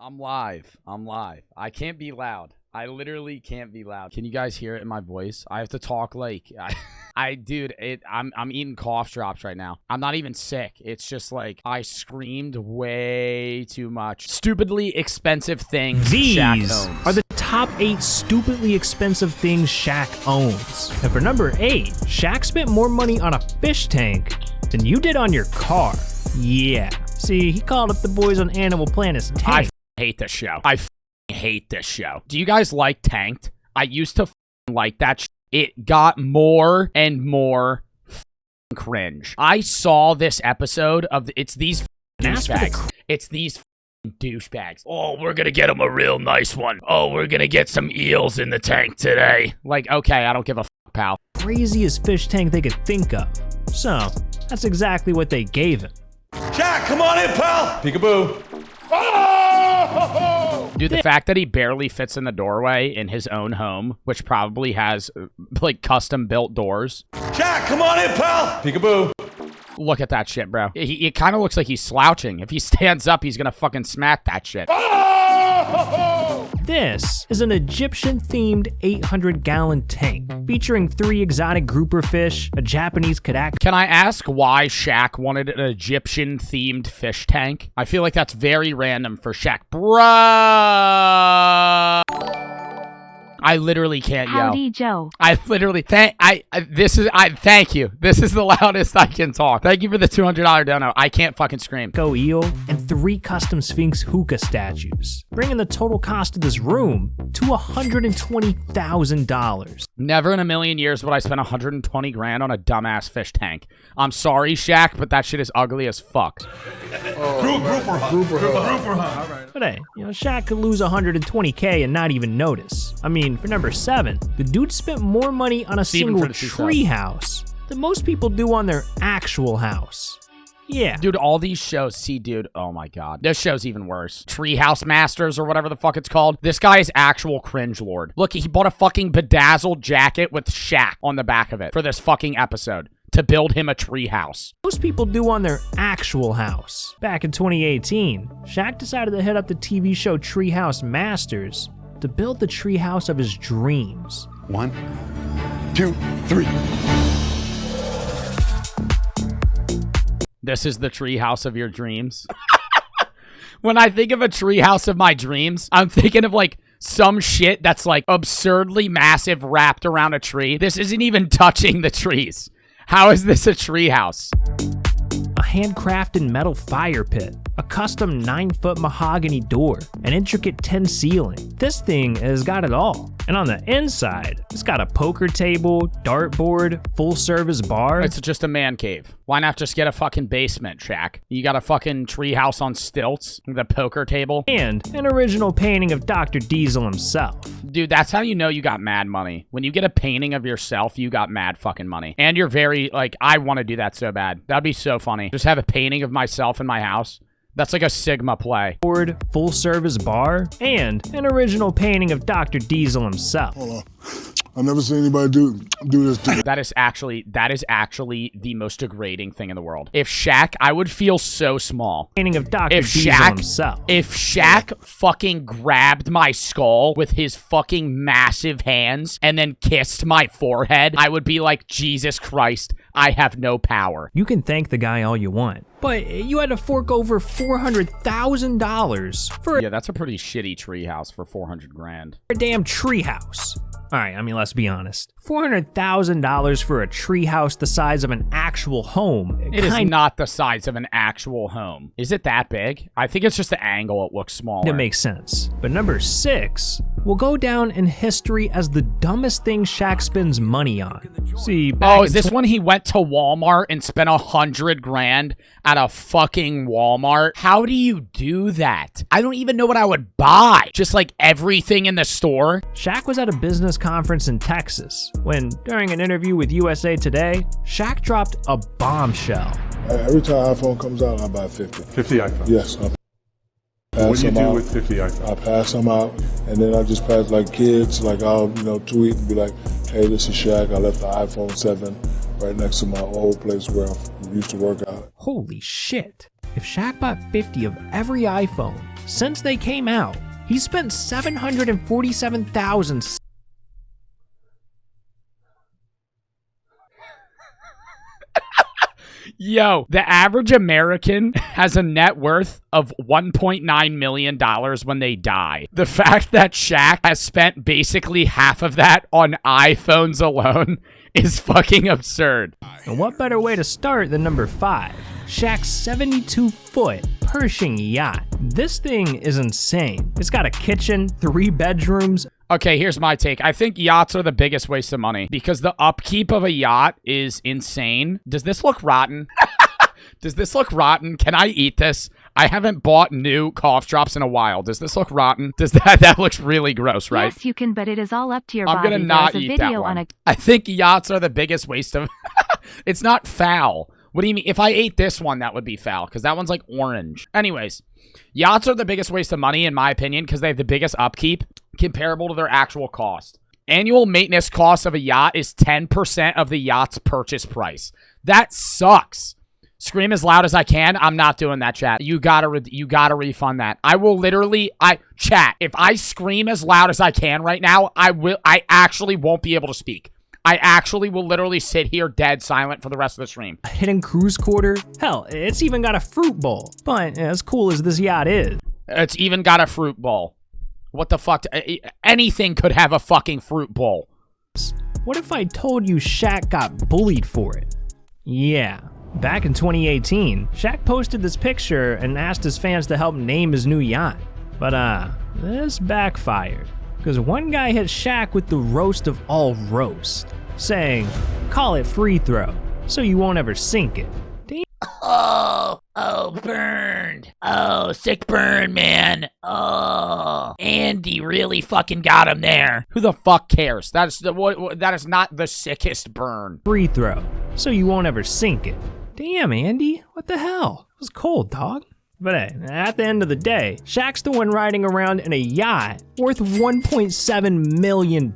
I'm live. I'm live. I can't be loud. I literally can't be loud. Can you guys hear it in my voice? I have to talk like dude, I'm eating cough drops right now. I'm not even sick. It's just like I screamed way too much. Stupidly expensive things These Shaq owns. are the top 8 stupidly expensive things Shaq owns. And for number 8, Shaq spent more money on a fish tank than you did on your car. Yeah. See, he called up the boys on Animal Planet's tank. I hate this show. I hate this show. Do you guys like Tanked? I used to like that. It got more and more cringe. I saw this episode of it's these douchebags. It's these douchebags. Oh, we're gonna get him a real nice one. Oh, we're gonna get some eels in the tank today. Like, okay, I don't give a pal. Craziest fish tank they could think of. So, that's exactly what they gave him. Shaq, come on in, pal! Peekaboo. Oh! Dude, the fact that he barely fits in the doorway in his own home, which probably has, like, custom-built doors. Shaq, come on in, pal! Peekaboo. Look at that shit, bro. It kind of looks like he's slouching. If he stands up, he's gonna fucking smack that shit. Oh! This is an Egyptian-themed 800-gallon tank featuring 3 exotic grouper fish, a Japanese kadak. Can I ask why Shaq wanted an Egyptian-themed fish tank? I feel like that's very random for Shaq. Bruh! I literally can't yell. Howdy, Joe. I literally thank you. This is the loudest I can talk. Thank you for the $200 dono. I can't fucking scream. Eel, and 3 custom Sphinx hookah statues, bringing the total cost of this room to $120,000. Never in a million years would I spend 120 grand on a dumbass fish tank. I'm sorry, Shaq, but that shit is ugly as fuck. Grouper hunt. But hey, Shaq could lose 120K and not even notice. I mean, for number 7, the dude spent more money on a single treehouse than most people do on their actual house. Yeah. Dude, all these shows, dude, oh my god. This show's even worse. Treehouse Masters or whatever the fuck it's called. This guy is actual cringe lord. Look, he bought a fucking bedazzled jacket with Shaq on the back of it for this fucking episode to build him a treehouse. Most people do on their actual house. Back in 2018, Shaq decided to hit up the TV show Treehouse Masters to build the treehouse of his dreams. 1, 2, 3. This is the treehouse of your dreams. When I think of a treehouse of my dreams, I'm thinking of like some shit that's like absurdly massive wrapped around a tree. This isn't even touching the trees. How is this a treehouse? A handcrafted metal fire pit, a custom 9-foot mahogany door, an intricate 10 ceiling. This thing has got it all. And on the inside, it's got a poker table, dartboard, full-service bar. It's just a man cave. Why not just get a fucking basement, Shaq? You got a fucking treehouse on stilts with a poker table. And an original painting of Dr. Diesel himself. Dude, that's how you know you got mad money. When you get a painting of yourself, you got mad fucking money. And you're very, like, I want to do that so bad. That'd be so funny. Just have a painting of myself in my house. That's like a Sigma play. Full service bar, and an original painting of Dr. Diesel himself. Hold on. I've never seen anybody do this to me. That is actually the most degrading thing in the world. If Shaq, I would feel so small. Painting of Dr. Diesel himself. If Shaq fucking grabbed my skull with his fucking massive hands and then kissed my forehead, I would be like, Jesus Christ, I have no power. You can thank the guy all you want, but you had to fork over $400,000 for Yeah, that's a pretty shitty treehouse for 400 grand. a damn treehouse. Alright, I mean, let's be honest. $400,000 for a treehouse the size of an actual home. It is not the size of an actual home. Is it that big? I think it's just the angle. It looks smaller. It makes sense. But number 6 will go down in history as the dumbest thing Shaq spends money on. See, is this when he went to Walmart and spent 100 grand at a fucking Walmart? How do you do that? I don't even know what I would buy. Just like everything in the store. Shaq was at a business conference in Texas when, during an interview with USA Today, Shaq dropped a bombshell. Every time iPhone comes out, I buy 50. 50 iPhones. Yes. What do you do with 50 iPhones? I pass them out, and then I just pass like kids, like I'll tweet and be like, hey, this is Shaq. I left the iPhone 7 right next to my old place where I used to work out. Holy shit. if Shaq bought 50 of every iPhone since they came out, he spent $747,000. Yo, the average American has a net worth of $1.9 million when they die. The fact that Shaq has spent basically half of that on iPhones alone is fucking absurd. And what better way to start than number 5? Shaq's 72-foot Pershing yacht. This thing is insane. It's got a kitchen, 3 bedrooms. Okay, here's my take. I think yachts are the biggest waste of money because the upkeep of a yacht is insane. Does this look rotten? Does this look rotten? Can I eat this? I haven't bought new cough drops in a while. Does this look rotten? Does that looks really gross, right? Yes, you can, but it is all up to your I'm body. gonna not There's a eat that video one. on a I think yachts are the biggest waste of... It's not foul. What do you mean? If I ate this one, that would be foul because that one's like orange. Anyways, yachts are the biggest waste of money in my opinion because they have the biggest upkeep comparable to their actual cost. Annual maintenance cost of a yacht is 10% of the yacht's purchase price. That sucks. Scream as loud as I can. I'm not doing that, chat. You gotta refund that. I will literally, chat, if I scream as loud as I can right now, I actually won't be able to speak. I actually will literally sit here dead silent for the rest of the stream. A hidden cruise quarter. Hell, it's even got a fruit bowl. But as cool as this yacht is, It's even got a fruit bowl. What the fuck? Anything could have a fucking fruit bowl. what if I told you Shaq got bullied for it? Yeah. Back in 2018, Shaq posted this picture and asked his fans to help name his new yacht. But this backfired. Because one guy hit Shaq with the roast of all roast, saying, call it free throw, so you won't ever sink it. Damn. Oh, burned. Oh, sick burn, man. Oh, Andy really fucking got him there. Who the fuck cares? That is not the sickest burn. Free throw, so you won't ever sink it. Damn, Andy, what the hell? It was cold, dog. But hey, at the end of the day, Shaq's the one riding around in a yacht worth $1.7 million.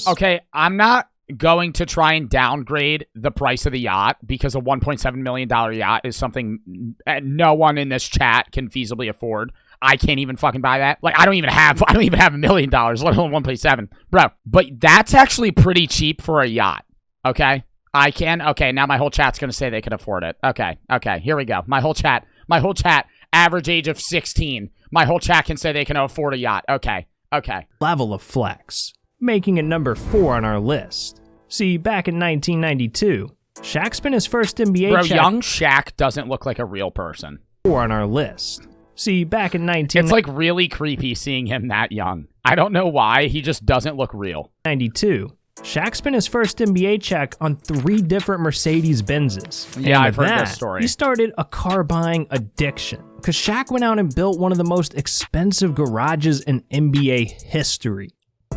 Okay, I'm not going to try and downgrade the price of the yacht because a $1.7 million yacht is something no one in this chat can feasibly afford. I can't even fucking buy that. Like, I don't even have $1 million, let alone 1.7. Bro, but that's actually pretty cheap for a yacht, okay? Okay, now my whole chat's gonna say they can afford it. Okay, here we go. My whole chat, average age of 16. My whole chat can say they can afford a yacht. Okay. Level of flex, making it number 4 on our list. See, back in 1992, Shaq spent his first NBA Bro, check. young Shaq doesn't look like a real person. 4 on our list. See, back in It's like really creepy seeing him that young. I don't know why, he just doesn't look real. 1992, Shaq spent his first NBA check on 3 different Mercedes-Benzes. Yeah, And I've with heard that, this story. He started a car buying addiction because Shaq went out and built one of the most expensive garages in NBA history.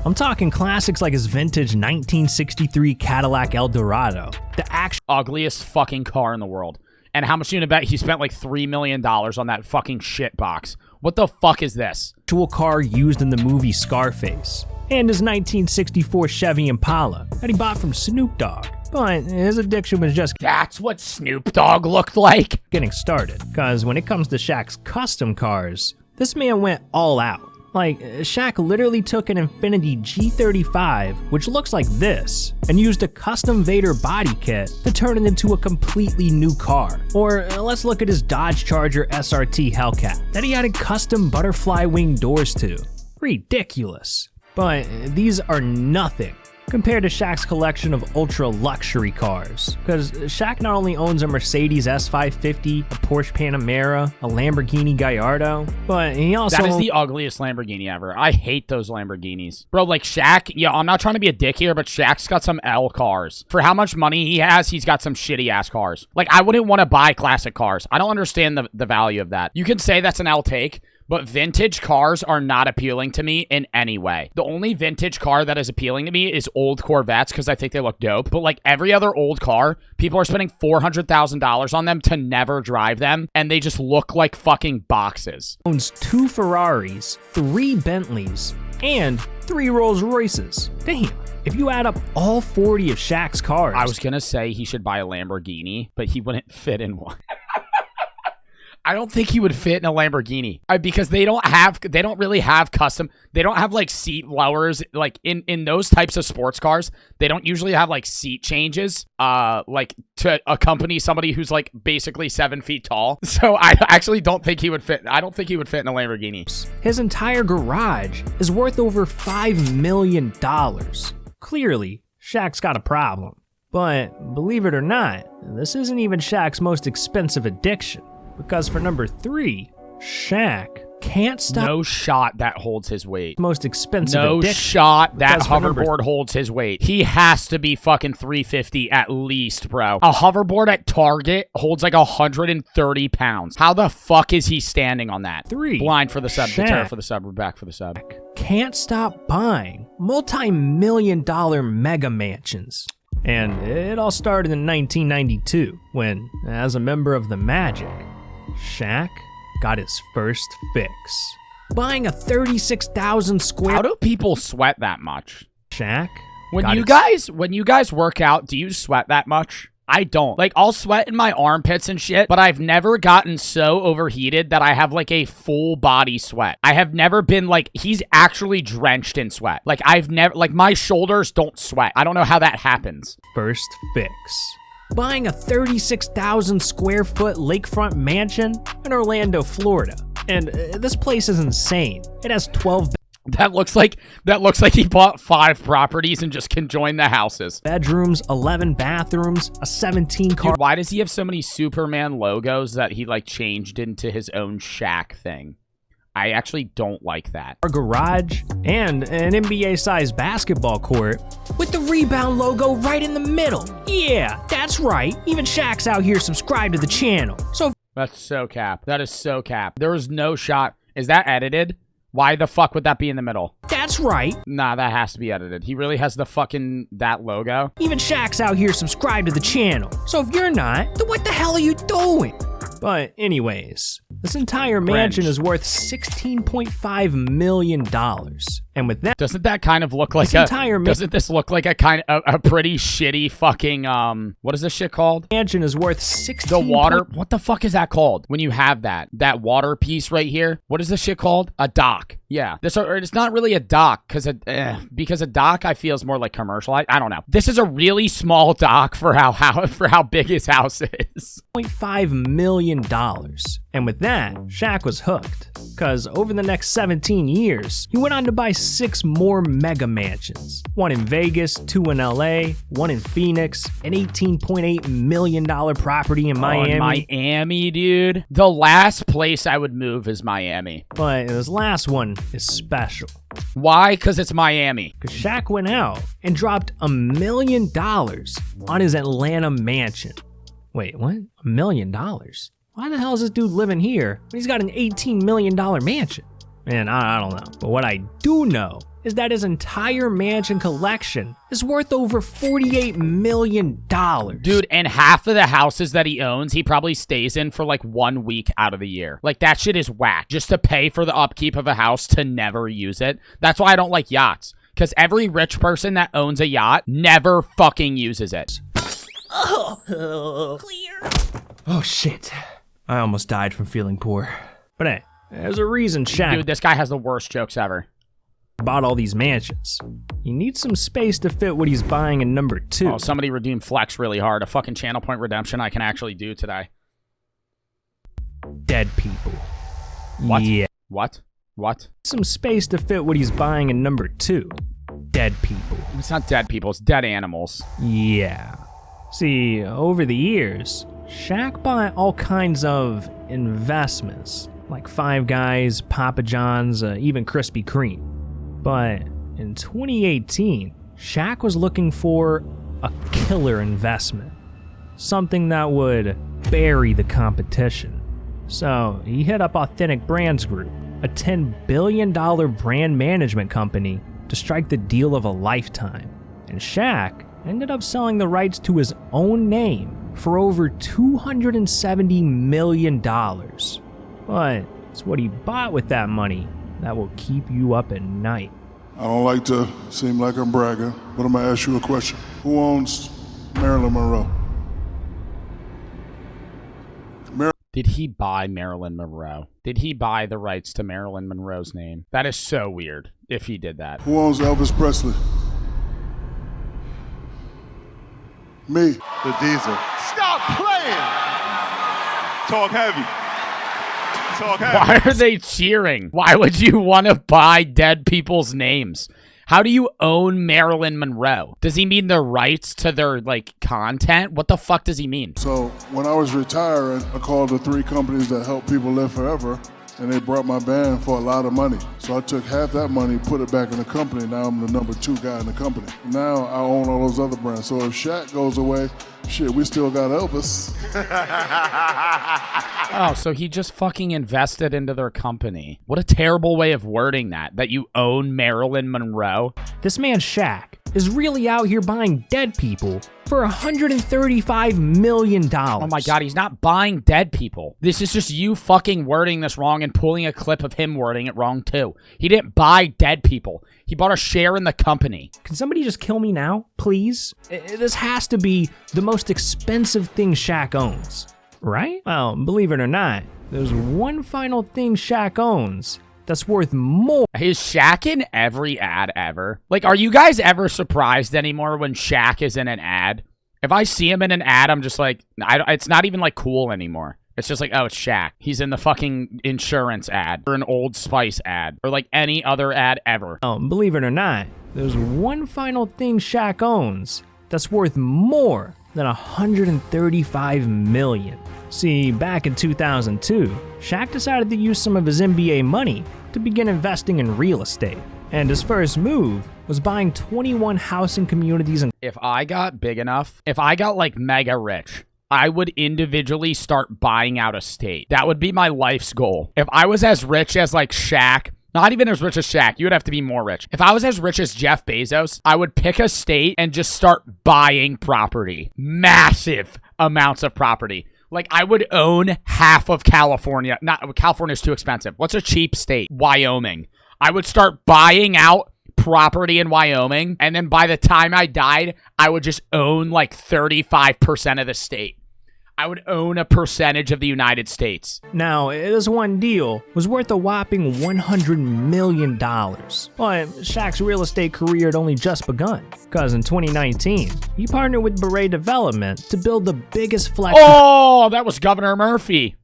I'm talking classics like his vintage 1963 Cadillac Eldorado, the actual Ugliest fucking car in the world. And how much you gonna bet he spent like $3 million on that fucking shit box? What the fuck is this? car used in the movie Scarface, and his 1964 Chevy Impala that he bought from Snoop Dogg. But his addiction was just That's what Snoop Dogg looked like? getting started, because when it comes to Shaq's custom cars, this man went all out. Like, Shaq literally took an Infiniti G35, which looks like this, and used a custom Vader body kit to turn it into a completely new car. Or let's look at his Dodge Charger SRT Hellcat that he added custom butterfly wing doors to. Ridiculous. But these are nothing compared to Shaq's collection of ultra-luxury cars. Because Shaq not only owns a Mercedes S550, a Porsche Panamera, a Lamborghini Gallardo, but he also That is the ugliest Lamborghini ever. I hate those Lamborghinis. Bro, like Shaq, yeah, I'm not trying to be a dick here, but Shaq's got some L cars. For how much money he has, he's got some shitty-ass cars. Like, I wouldn't want to buy classic cars. I don't understand the value of that. You can say that's an L take, but vintage cars are not appealing to me in any way. The only vintage car that is appealing to me is old Corvettes because I think they look dope. But like every other old car, people are spending $400,000 on them to never drive them, and they just look like fucking boxes. owns 2 Ferraris, 3 Bentleys, and 3 Rolls Royces. Damn. If you add up all 40 of Shaq's cars, I was gonna say he should buy a Lamborghini, but he wouldn't fit in one. I don't think he would fit in a Lamborghini because they don't really have they don't have like seat lowers, like in those types of sports cars. They don't usually have like seat changes, like to accompany somebody who's like basically 7 feet tall. So I actually don't think he would fit. I don't think he would fit in a Lamborghini. His entire garage is worth over $5 million. Clearly, Shaq's got a problem. But believe it or not, this isn't even Shaq's most expensive addiction. Because for number 3, Shaq can't stop. No shot that holds his weight. Most expensive No addiction. shot that hoverboard holds his weight. He has to be fucking 350 at least, bro. A hoverboard at Target holds like 130 pounds. How the fuck is he standing on that? 3. Blind for the sub. Shaq Deter for the sub. We're back for the sub. Can't stop buying multi-million-dollar mega mansions. And it all started in 1992 when, as a member of the Magic, Shaq got his first fix. Buying a 36,000 square... How do people sweat that much? Shaq? When you guys work out, do you sweat that much? I don't. Like, I'll sweat in my armpits and shit, but I've never gotten so overheated that I have, like, a full body sweat. I have never been, like, he's actually drenched in sweat. Like, I've never, like, my shoulders don't sweat. I don't know how that happens. First fix. Buying a 36,000 square foot lakefront mansion in Orlando, Florida. And this place is insane. It has 12 That looks like he bought 5 properties and just conjoined the houses. bedrooms, 11 bathrooms, a 17-car... Dude, why does he have so many Superman logos that he, like, changed into his own Shaq thing? I actually don't like that. garage, and an NBA-sized basketball court with the Rebound logo right in the middle. Yeah, that's right. Even Shaq's out here subscribed to the channel. So That's so cap. That is so cap. There was no shot. Is that edited? Why the fuck would that be in the middle? that's right. Nah, that has to be edited. He really has the fucking, that logo. Even Shaq's out here subscribed to the channel. So if you're not, then what the hell are you doing? But anyways, this entire mansion is worth $16.5 million. And with that, Doesn't that kind of look like doesn't this look like a kind of a pretty shitty fucking, what is this shit called? mansion is worth 16. The water, what the fuck is that called? When you have that water piece right here, what is this shit called? A dock. Yeah, it's not really a dock because a dock I feel is more like commercial. I don't know. This is a really small dock for how big his house is. $0.5 million. And with that, Shaq was hooked. Because over the next 17 years, he went on to buy 6 more mega mansions. 1 in Vegas, 2 in LA, 1 in Phoenix, an $18.8 million property in Miami. Miami, dude. The last place I would move is Miami. But this last one is special. Why? Because it's Miami. Because Shaq went out and dropped $1 million on his Atlanta mansion. Wait, what? $1 million? Why the hell is this dude living here when he's got an $18 million mansion? Man, I don't know. But what I do know is that his entire mansion collection is worth over $48 million. Dude, and half of the houses that he owns, he probably stays in for like 1 week out of the year. Like, that shit is whack. Just to pay for the upkeep of a house to never use it. That's why I don't like yachts. Because every rich person that owns a yacht never fucking uses it. Oh, clear. Oh, shit. I almost died from feeling poor. But hey, there's a reason Shaq Dude, this guy has the worst jokes ever. bought all these mansions. He needs some space to fit what he's buying in number 2. Oh, somebody redeemed Flex really hard. A fucking channel point redemption I can actually do today. Dead people. What? Yeah. What? Some space to fit what he's buying in number 2. Dead people. It's not dead people, it's dead animals. Yeah. See, over the years, Shaq bought all kinds of investments, like Five Guys, Papa John's, even Krispy Kreme. But in 2018, Shaq was looking for a killer investment, something that would bury the competition. So he hit up Authentic Brands Group, a $10 billion brand management company, to strike the deal of a lifetime. And Shaq ended up selling the rights to his own name for over $270 million. But it's what he bought with that money that will keep you up at night. I don't like to seem like I'm bragging, but I'm gonna ask you a question. Who owns Marilyn Monroe? Did he buy Marilyn Monroe? Did he buy the rights to Marilyn Monroe's name? That is so weird if he did that. Who owns Elvis Presley? Me. The Diesel. Stop playing! Talk heavy. Talk heavy. Why are they cheering? Why would you want to buy dead people's names? How do you own Marilyn Monroe? Does he mean the rights to their, like, content? What the fuck does he mean? So when I was retiring, I called the 3 companies that help people live forever, and they brought my band for a lot of money. So I took half that money, put it back in the company. Now I'm the number 2 guy in the company. Now I own all those other brands. So if Shaq goes away, shit, we still got Elvis. Oh, so he just fucking invested into their company. What a terrible way of wording that you own Marilyn Monroe. This man Shaq is really out here buying dead people for $135 million. Oh my god, he's not buying dead people. This is just you fucking wording this wrong and pulling a clip of him wording it wrong too. He didn't buy dead people. He bought a share in the company. Can somebody just kill me now, please? This has to be the most expensive thing Shaq owns, right? Well, believe it or not, there's one final thing Shaq owns that's worth more. Is Shaq in every ad ever? Like, are you guys ever surprised anymore when Shaq is in an ad? If I see him in an ad, I'm just like, it's not even like cool anymore. It's just like, oh, it's Shaq. He's in the fucking insurance ad or an Old Spice ad or like any other ad ever. Oh, believe it or not, there's one final thing Shaq owns that's worth more than $135 million. See, back in 2002, Shaq decided to use some of his NBA money to begin investing in real estate. And his first move was buying 21 housing communities. If I got big enough, if I got like mega rich, I would individually start buying out a state. That would be my life's goal. If I was as rich as like Shaq, not even as rich as Shaq, you would have to be more rich. If I was as rich as Jeff Bezos, I would pick a state and just start buying property. Massive amounts of property. Like, I would own half of California. California's too expensive. What's a cheap state? Wyoming. I would start buying out property in Wyoming, and then by the time I died, I would just own like 35% of the state. I would own a percentage of the United States. Now, this one deal was worth a whopping $100 million. But Shaq's real estate career had only just begun, because in 2019, he partnered with Beret Development to build the biggest flex. Oh, that was Governor Murphy.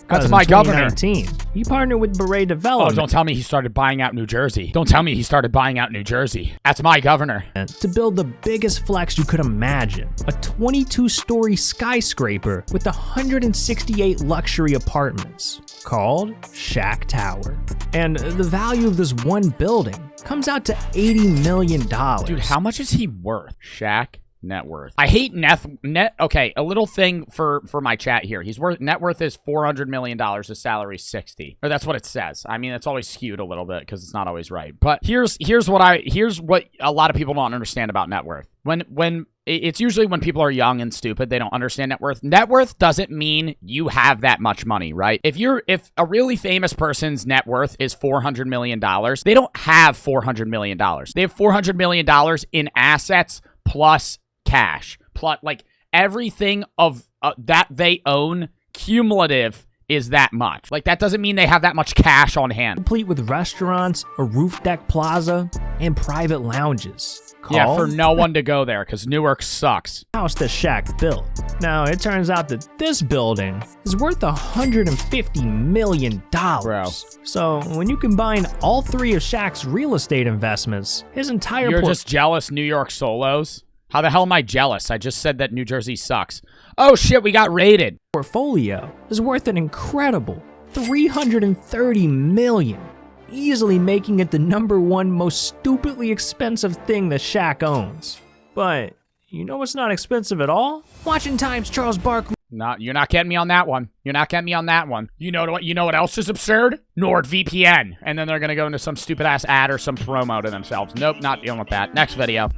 That's my governor. He partnered with Beret Development. Oh, don't tell me he started buying out New Jersey. Don't tell me he started buying out New Jersey. That's my governor. To build the biggest flex you could imagine. A 22-story skyscraper with 168 luxury apartments called Shaq Tower. And the value of this one building comes out to $80 million. Dude, how much is he worth? Shaq net worth. I hate net. Okay, a little thing for my chat here. Net worth is $400 million. His salary is 60, or that's what it says. I mean, it's always skewed a little bit because it's not always right. But here's what a lot of people don't understand about net worth. When it's usually when people are young and stupid, they don't understand net worth. Net worth doesn't mean you have that much money, right? If a really famous person's net worth is $400 million, they don't have $400 million. They have $400 million in assets plus cash, plus like everything of that they own cumulative is that much. Like, that doesn't mean they have that much cash on hand. Complete with restaurants, a roof deck plaza, and private lounges. Yeah, for no one to go there because Newark sucks. House that Shaq built. Now, it turns out that this building is worth $150 million. Bro. So, when you combine all 3 of Shaq's real estate investments, his entire You're just jealous New York solos? How the hell am I jealous? I just said that New Jersey sucks. Oh shit, we got raided. Portfolio is worth an incredible $330 million, easily making it the #1 most stupidly expensive thing that Shaq owns. But you know what's not expensive at all? Watching Times Charles Barkley. You're not getting me on that one. You're not getting me on that one. You know what else is absurd? NordVPN. And then they're gonna go into some stupid ass ad or some promo to themselves. Nope, not dealing with that. Next video.